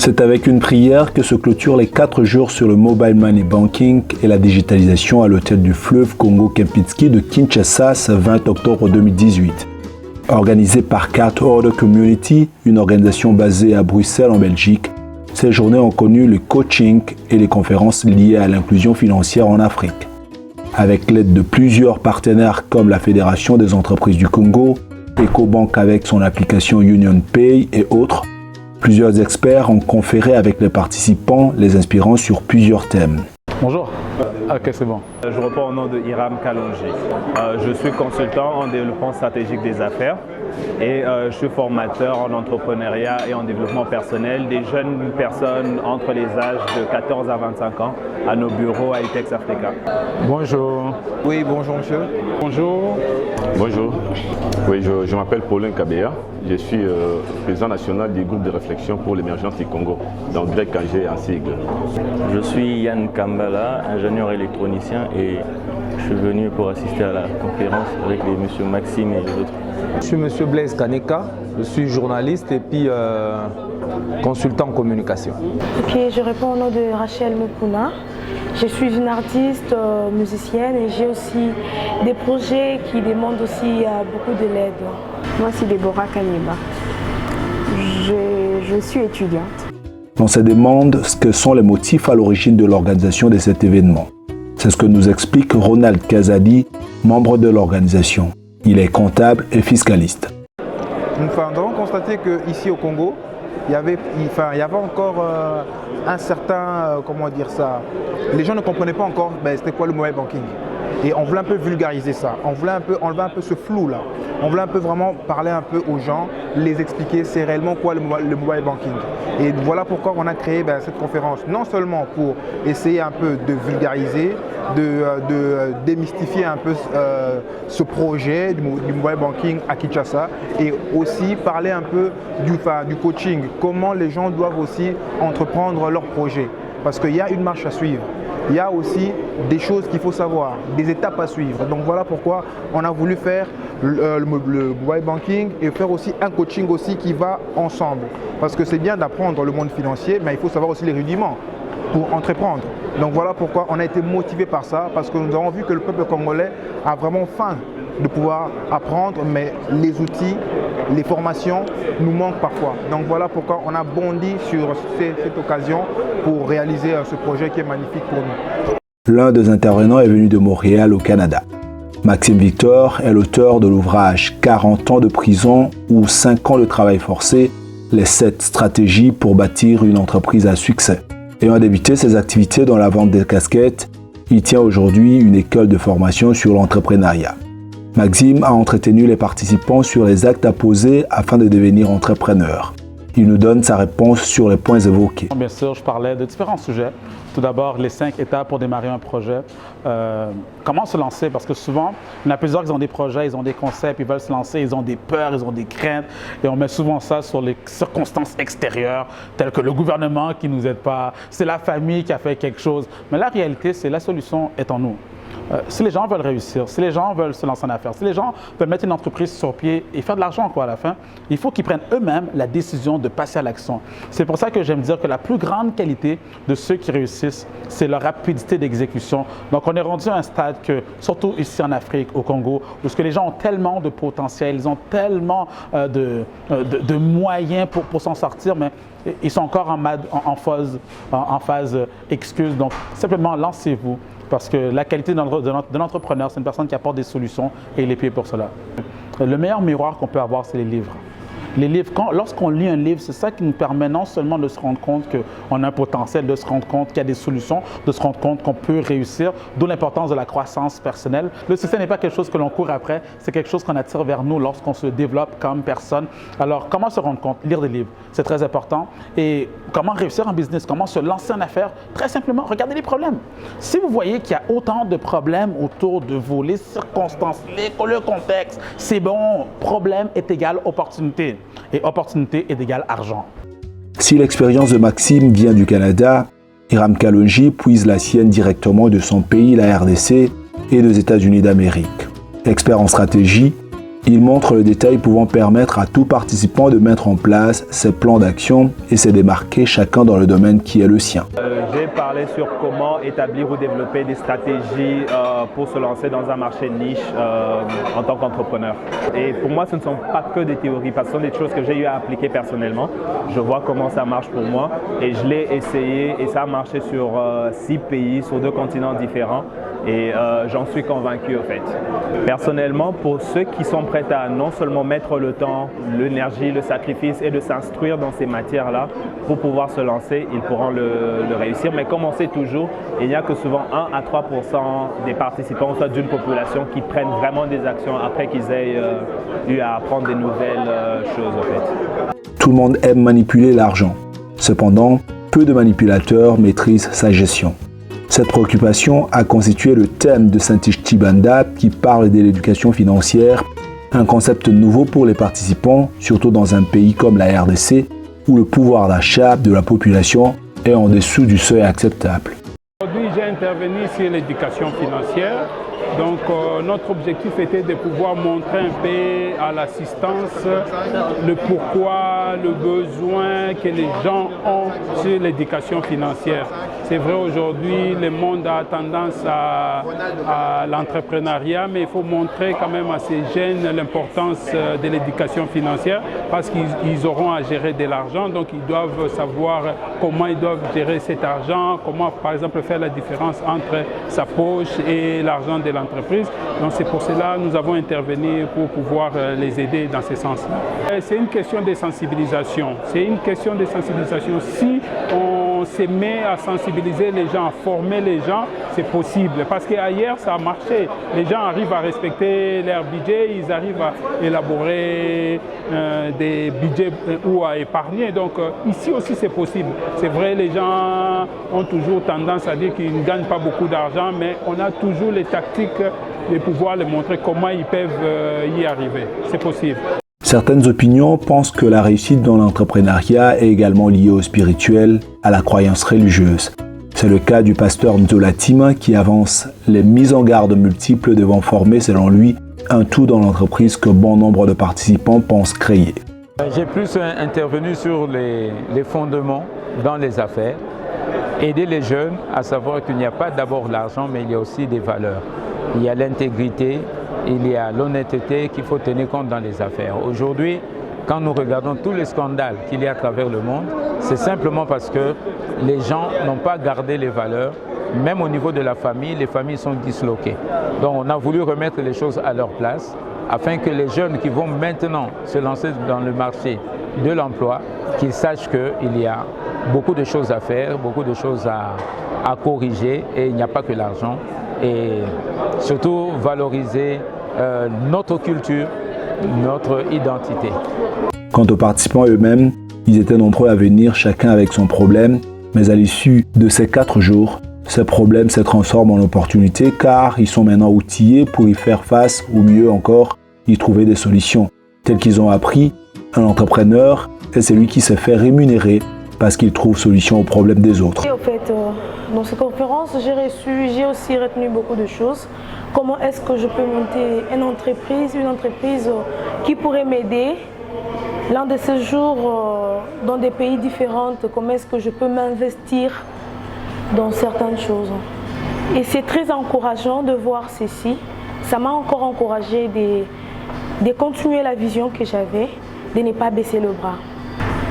C'est avec une prière que se clôturent les 4 jours sur le Mobile Money Banking et la digitalisation à l'hôtel du fleuve Congo-Kempinski de Kinshasa ce 20 octobre 2018. Organisé par Card Order Community, une organisation basée à Bruxelles en Belgique, ces journées ont connu le coaching et les conférences liées à l'inclusion financière en Afrique. Avec l'aide de plusieurs partenaires comme la Fédération des entreprises du Congo, EcoBank avec son application UnionPay et autres, plusieurs experts ont conféré avec les participants, les inspirant sur plusieurs thèmes. Bonjour. Ok, c'est bon. Je reprends au nom de Hiram Kalonji. Je suis consultant en développement stratégique des affaires et je suis formateur en entrepreneuriat et en développement personnel des jeunes personnes entre les âges de 14 à 25 ans à nos bureaux à ITEX Africa. Bonjour. Oui, bonjour monsieur. Bonjour. Bonjour. Oui, je m'appelle Paulin Kabea. Je suis président national du groupe de réflexion pour l'émergence du Congo, dans GREC-KG en sigle. Je suis Yann Kambala, ingénieur électronicien et je suis venu pour assister à la conférence avec les monsieur Maxime et les autres. Je suis monsieur Blaise Kaneka, je suis journaliste et puis consultant en communication. Ok, je réponds au nom de Rachel Mukuna. Je suis une artiste, musicienne et j'ai aussi des projets qui demandent aussi beaucoup de l'aide. Moi, c'est Déborah Kanyeba. Je suis étudiante. On se demande ce que sont les motifs à l'origine de l'organisation de cet événement. C'est ce que nous explique Ronald Kazadi, membre de l'organisation. Il est comptable et fiscaliste. Nous avons constaté qu'ici au Congo, il y avait encore un certain, comment dire ça, les gens ne comprenaient pas encore c'était quoi le mobile banking. Et on voulait un peu vulgariser ça, on voulait un peu enlever un peu ce flou là. On voulait un peu vraiment parler un peu aux gens, les expliquer c'est réellement quoi le mobile banking. Et voilà pourquoi on a créé cette conférence, non seulement pour essayer un peu de vulgariser, de démystifier un peu ce projet du mobile banking à Kinshasa et aussi parler un peu du coaching, comment les gens doivent aussi entreprendre leur projet. Parce qu'il y a une marche à suivre. Il y a aussi des choses qu'il faut savoir, des étapes à suivre. Donc voilà pourquoi on a voulu faire le mobile banking et faire aussi un coaching aussi qui va ensemble. Parce que c'est bien d'apprendre le monde financier, mais il faut savoir aussi les rudiments pour entreprendre. Donc voilà pourquoi on a été motivé par ça, parce que nous avons vu que le peuple congolais a vraiment faim de pouvoir apprendre, mais les outils, les formations nous manquent parfois. Donc voilà pourquoi on a bondi sur cette occasion pour réaliser ce projet qui est magnifique pour nous. L'un des intervenants est venu de Montréal au Canada. Maxime Victor est l'auteur de l'ouvrage 40 ans de prison ou 5 ans de travail forcé, les 7 stratégies pour bâtir une entreprise à succès. Ayant débuté ses activités dans la vente des casquettes, il tient aujourd'hui une école de formation sur l'entrepreneuriat. Maxime a entretenu les participants sur les actes à poser afin de devenir entrepreneur. Il nous donne sa réponse sur les points évoqués. Bien sûr, je parlais de différents sujets. Tout d'abord, les 5 étapes pour démarrer un projet. Comment se lancer? Parce que souvent, il y en a plusieurs qui ont des projets, ils ont des concepts, ils veulent se lancer, ils ont des peurs, ils ont des craintes. Et on met souvent ça sur les circonstances extérieures, telles que le gouvernement qui ne nous aide pas, c'est la famille qui a fait quelque chose. Mais la réalité, c'est la solution est en nous. Si les gens veulent réussir, si les gens veulent se lancer en affaires, si les gens veulent mettre une entreprise sur pied et faire de l'argent à la fin, il faut qu'ils prennent eux-mêmes la décision de passer à l'action. C'est pour ça que j'aime dire que la plus grande qualité de ceux qui réussissent, c'est leur rapidité d'exécution. Donc on est rendu à un stade que, surtout ici en Afrique, au Congo, où les gens ont tellement de potentiel, ils ont tellement de moyens pour s'en sortir, mais ils sont encore en phase excuse. Donc simplement lancez-vous. Parce que la qualité de l'entrepreneur, c'est une personne qui apporte des solutions et il est payé pour cela. Le meilleur miroir qu'on peut avoir, c'est les livres. Les livres, lorsqu'on lit un livre, c'est ça qui nous permet non seulement de se rendre compte qu'on a un potentiel, de se rendre compte qu'il y a des solutions, de se rendre compte qu'on peut réussir, d'où l'importance de la croissance personnelle. Le succès n'est pas quelque chose que l'on court après, c'est quelque chose qu'on attire vers nous lorsqu'on se développe comme personne. Alors, comment se rendre compte? Lire des livres, c'est très important. Et comment réussir en business? Comment se lancer en affaires? Très simplement, regardez les problèmes. Si vous voyez qu'il y a autant de problèmes autour de vous, les circonstances, le contexte, c'est bon, problème est égal opportunité. Et opportunité est égal argent. Si l'expérience de Maxime vient du Canada, Hiram Kalonji puise la sienne directement de son pays, la RDC, et des États-Unis d'Amérique. Expert en stratégie, Il montre le détail pouvant permettre à tout participant de mettre en place ses plans d'action et se démarquer chacun dans le domaine qui est le sien. J'ai parlé sur comment établir ou développer des stratégies pour se lancer dans un marché niche en tant qu'entrepreneur. Et pour moi, ce ne sont pas que des théories, parce que ce sont des choses que j'ai eu à appliquer personnellement. Je vois comment ça marche pour moi et je l'ai essayé et ça a marché sur 6 pays, sur 2 continents différents. Et j'en suis convaincu en fait. Personnellement, pour ceux qui sont prêts à non seulement mettre le temps, l'énergie, le sacrifice et de s'instruire dans ces matières-là pour pouvoir se lancer, ils pourront le réussir. Mais comme on sait toujours, il n'y a que souvent 1 à 3% des participants, soit d'une population, qui prennent vraiment des actions après qu'ils aient eu à apprendre des nouvelles choses en fait. Tout le monde aime manipuler l'argent. Cependant, peu de manipulateurs maîtrisent sa gestion. Cette préoccupation a constitué le thème de Satish Chibanda qui parle de l'éducation financière, un concept nouveau pour les participants, surtout dans un pays comme la RDC, où le pouvoir d'achat de la population est en dessous du seuil acceptable. Aujourd'hui, j'ai intervenu sur l'éducation financière. Donc, notre objectif était de pouvoir montrer un peu à l'assistance le pourquoi, le besoin que les gens ont sur l'éducation financière. C'est vrai, aujourd'hui, le monde a tendance à l'entrepreneuriat, mais il faut montrer quand même à ces jeunes l'importance de l'éducation financière parce qu'ils auront à gérer de l'argent, donc ils doivent savoir comment ils doivent gérer cet argent, comment, par exemple, faire la différence entre sa poche et l'argent de l'entreprise. Donc c'est pour cela que nous avons intervenu pour pouvoir les aider dans ce sens-là. C'est une question de sensibilisation. C'est une question de sensibilisation. Si on se met à sensibiliser les gens, à former les gens, c'est possible. Parce qu'ailleurs, ça a marché. Les gens arrivent à respecter leur budget, ils arrivent à élaborer des budgets ou à épargner. Donc ici aussi, c'est possible. C'est vrai, les gens ont toujours tendance à dire qu'ils ne gagnent pas beaucoup d'argent, mais on a toujours les tactiques de pouvoir les montrer comment ils peuvent y arriver. C'est possible. Certaines opinions pensent que la réussite dans l'entrepreneuriat est également liée au spirituel, à la croyance religieuse. C'est le cas du pasteur Nzola Tima qui avance les mises en garde multiples devant former, selon lui, un tout dans l'entreprise que bon nombre de participants pensent créer. J'ai plus intervenu sur les fondements dans les affaires, aider les jeunes à savoir qu'il n'y a pas d'abord l'argent, mais il y a aussi des valeurs. Il y a l'intégrité, il y a l'honnêteté qu'il faut tenir compte dans les affaires. Aujourd'hui, quand nous regardons tous les scandales qu'il y a à travers le monde, c'est simplement parce que les gens n'ont pas gardé les valeurs. Même au niveau de la famille, les familles sont disloquées. Donc on a voulu remettre les choses à leur place afin que les jeunes qui vont maintenant se lancer dans le marché de l'emploi, qu'ils sachent qu'il y a beaucoup de choses à faire, beaucoup de choses à corriger et il n'y a pas que l'argent. Et surtout valoriser notre culture, notre identité. Quant aux participants eux-mêmes, ils étaient nombreux à venir, chacun avec son problème, mais à l'issue de ces 4 jours, ces problèmes se transforment en opportunités car ils sont maintenant outillés pour y faire face ou mieux encore, y trouver des solutions. Telles qu'ils ont appris, un entrepreneur est celui qui se fait rémunérer parce qu'il trouve solution aux problèmes des autres. Et au fait, dans cette conférence, j'ai aussi retenu beaucoup de choses. Comment est-ce que je peux monter une entreprise qui pourrait m'aider l'un de ces jours dans des pays différents, comment est-ce que je peux m'investir dans certaines choses. Et c'est très encourageant de voir ceci. Ça m'a encore encouragé de continuer la vision que j'avais, de ne pas baisser le bras.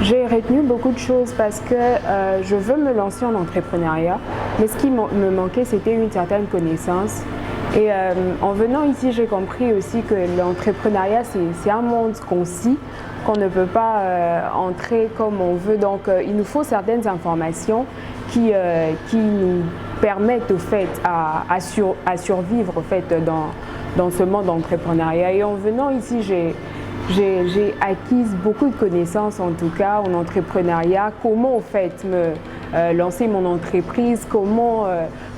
J'ai retenu beaucoup de choses parce que je veux me lancer en entrepreneuriat, mais ce qui me manquait, c'était une certaine connaissance. Et en venant ici, j'ai compris aussi que l'entrepreneuriat, c'est un monde concis, qu'on ne peut pas entrer comme on veut. Donc, il nous faut certaines informations qui nous permettent au fait, à survivre au fait, dans ce monde d'entrepreneuriat. Et en venant ici, j'ai acquis beaucoup de connaissances, en tout cas, en entrepreneuriat. Comment, au fait, lancer mon entreprise, comment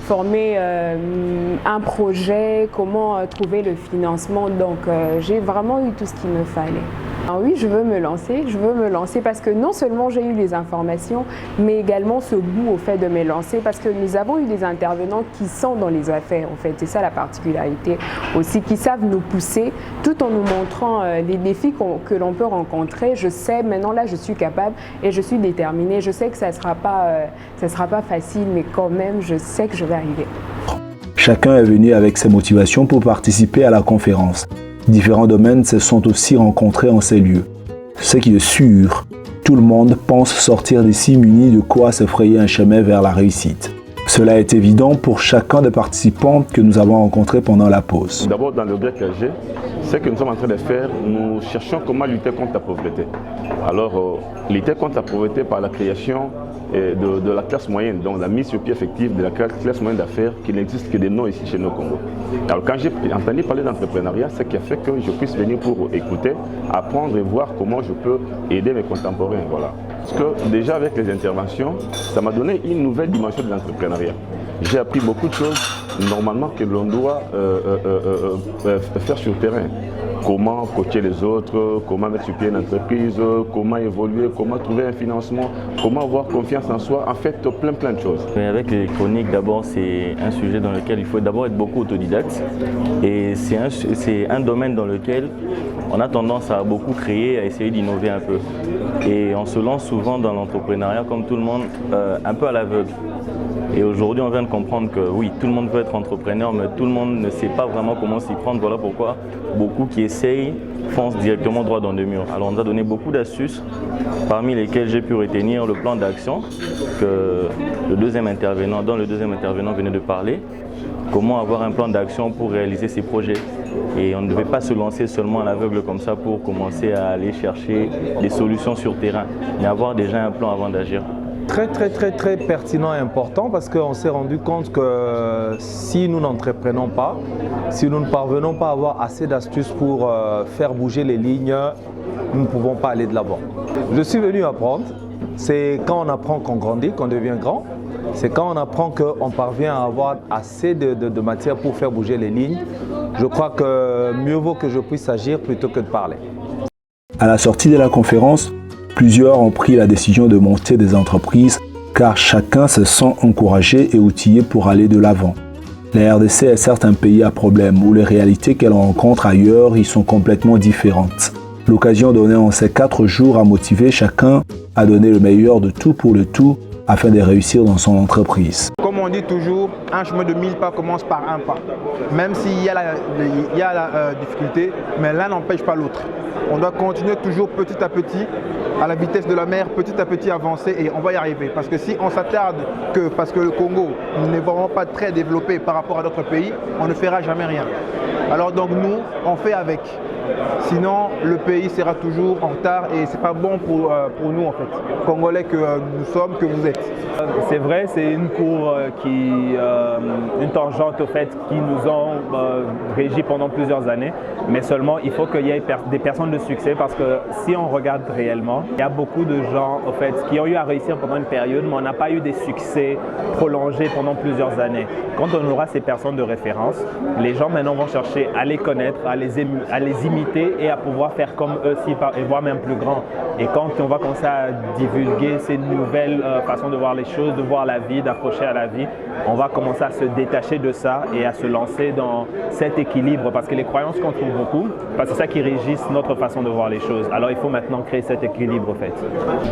former un projet, comment trouver le financement. Donc, j'ai vraiment eu tout ce qu'il me fallait. Alors oui, je veux me lancer parce que non seulement j'ai eu les informations, mais également ce goût au fait de me lancer parce que nous avons eu des intervenants qui sont dans les affaires en fait, c'est ça la particularité aussi, qui savent nous pousser tout en nous montrant les défis que l'on peut rencontrer. Je sais maintenant là je suis capable et je suis déterminée, je sais que ça sera pas facile mais quand même je sais que je vais arriver. Chacun est venu avec ses motivations pour participer à la conférence. Différents domaines se sont aussi rencontrés en ces lieux. Ce qui est sûr, tout le monde pense sortir d'ici muni de quoi se frayer un chemin vers la réussite. Cela est évident pour chacun des participants que nous avons rencontrés pendant la pause. D'abord, dans le grec AG, ce que nous sommes en train de faire, nous cherchons comment lutter contre la pauvreté. Alors, lutter contre la pauvreté par la création de la classe moyenne, donc la mise sur pied effective de la classe moyenne d'affaires qui n'existe que des noms ici chez nous au Congo. Alors quand j'ai entendu parler d'entrepreneuriat, c'est ce qui a fait que je puisse venir pour écouter, apprendre et voir comment je peux aider mes contemporains. Voilà. Parce que déjà avec les interventions, ça m'a donné une nouvelle dimension de l'entrepreneuriat. J'ai appris beaucoup de choses normalement que l'on doit faire sur le terrain. Comment coacher les autres, comment mettre sur pied une entreprise, comment évoluer, comment trouver un financement, comment avoir confiance en soi, en fait plein de choses. Mais avec l'électronique, d'abord c'est un sujet dans lequel il faut d'abord être beaucoup autodidacte et c'est un domaine dans lequel on a tendance à beaucoup créer, à essayer d'innover un peu. Et on se lance souvent dans l'entrepreneuriat comme tout le monde, un peu à l'aveugle. Et aujourd'hui, on vient de comprendre que oui, tout le monde peut être entrepreneur, mais tout le monde ne sait pas vraiment comment s'y prendre. Voilà pourquoi beaucoup qui essayent foncent directement droit dans le mur. Alors, on nous a donné beaucoup d'astuces, parmi lesquelles j'ai pu retenir le plan d'action que le deuxième intervenant venait de parler. Comment avoir un plan d'action pour réaliser ces projets. Et on ne devait pas se lancer seulement à l'aveugle comme ça pour commencer à aller chercher des solutions sur terrain, mais avoir déjà un plan avant d'agir. Très pertinent et important parce qu'on s'est rendu compte que si nous n'entreprenons pas, si nous ne parvenons pas à avoir assez d'astuces pour faire bouger les lignes, nous ne pouvons pas aller de l'avant. Je suis venu apprendre, c'est quand on apprend qu'on grandit, qu'on devient grand, c'est quand on apprend qu'on parvient à avoir assez de matière pour faire bouger les lignes. Je crois que mieux vaut que je puisse agir plutôt que de parler. À la sortie de la conférence, plusieurs ont pris la décision de monter des entreprises car chacun se sent encouragé et outillé pour aller de l'avant. La RDC est certes un pays à problème où les réalités qu'elle rencontre ailleurs y sont complètement différentes. L'occasion donnée en ces 4 jours a motivé chacun à donner le meilleur de tout pour le tout afin de réussir dans son entreprise. Comme on dit toujours, un chemin de 1000 pas commence par un pas. Même s'il y a la difficulté, mais l'un n'empêche pas l'autre. On doit continuer toujours petit à petit, à la vitesse de la mer, petit à petit avancer et on va y arriver. Parce que si on s'attarde parce que le Congo n'est vraiment pas très développé par rapport à d'autres pays, on ne fera jamais rien. Alors donc nous, on fait avec. Sinon, le pays sera toujours en retard et c'est pas bon pour nous en fait, Congolais que nous sommes, que vous êtes. C'est vrai, c'est une cour une tangente au fait qui nous ont régi pendant plusieurs années, mais seulement il faut qu'il y ait des personnes de succès parce que si on regarde réellement, il y a beaucoup de gens au fait qui ont eu à réussir pendant une période, mais on n'a pas eu des succès prolongés pendant plusieurs années. Quand on aura ces personnes de référence, les gens maintenant vont chercher à les connaître, à les imiter et à pouvoir faire comme eux, et voire même plus grand. Et quand on va commencer à divulguer ces nouvelles façons de voir les choses, de voir la vie, d'approcher à la vie, on va commencer à se détacher de ça et à se lancer dans cet équilibre parce que les croyances qu'on trouve beaucoup, parce que c'est ça qui régit notre façon de voir les choses. Alors il faut maintenant créer cet équilibre en fait.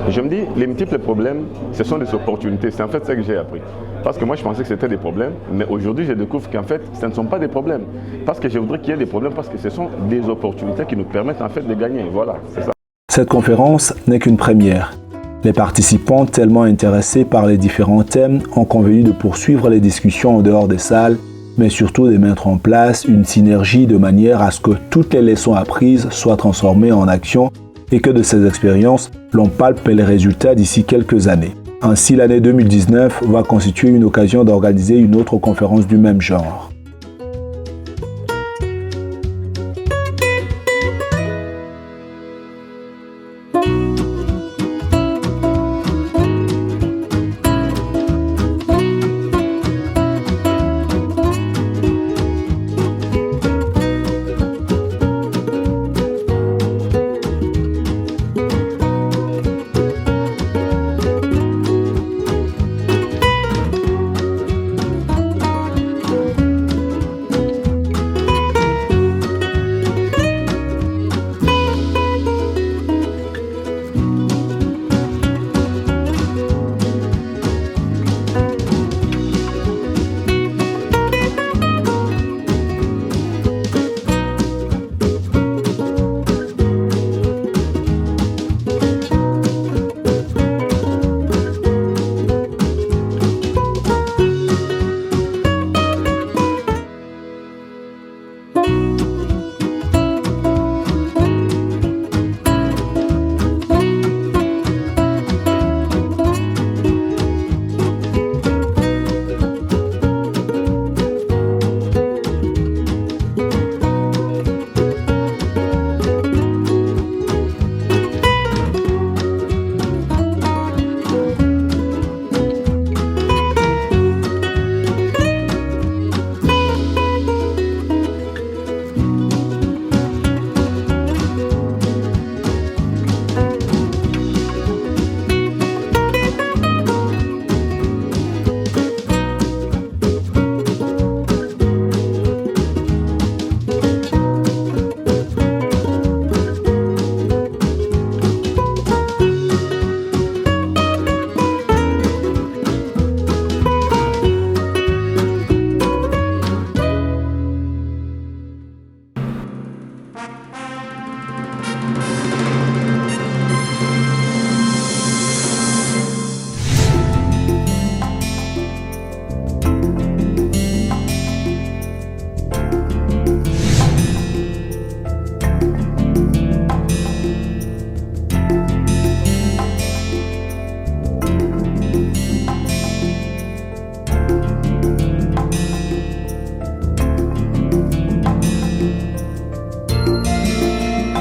Je me dis, les multiples problèmes, ce sont des opportunités. C'est en fait ça que j'ai appris. Parce que moi je pensais que c'était des problèmes, mais aujourd'hui je découvre qu'en fait ce ne sont pas des problèmes. Parce que je voudrais qu'il y ait des problèmes parce que ce sont des opportunités qui nous permettent en fait de gagner. Voilà, c'est ça. Cette conférence n'est qu'une première. Les participants, tellement intéressés par les différents thèmes, ont convenu de poursuivre les discussions en dehors des salles, mais surtout de mettre en place une synergie de manière à ce que toutes les leçons apprises soient transformées en action et que de ces expériences, l'on palpe les résultats d'ici quelques années. Ainsi, l'année 2019 va constituer une occasion d'organiser une autre conférence du même genre.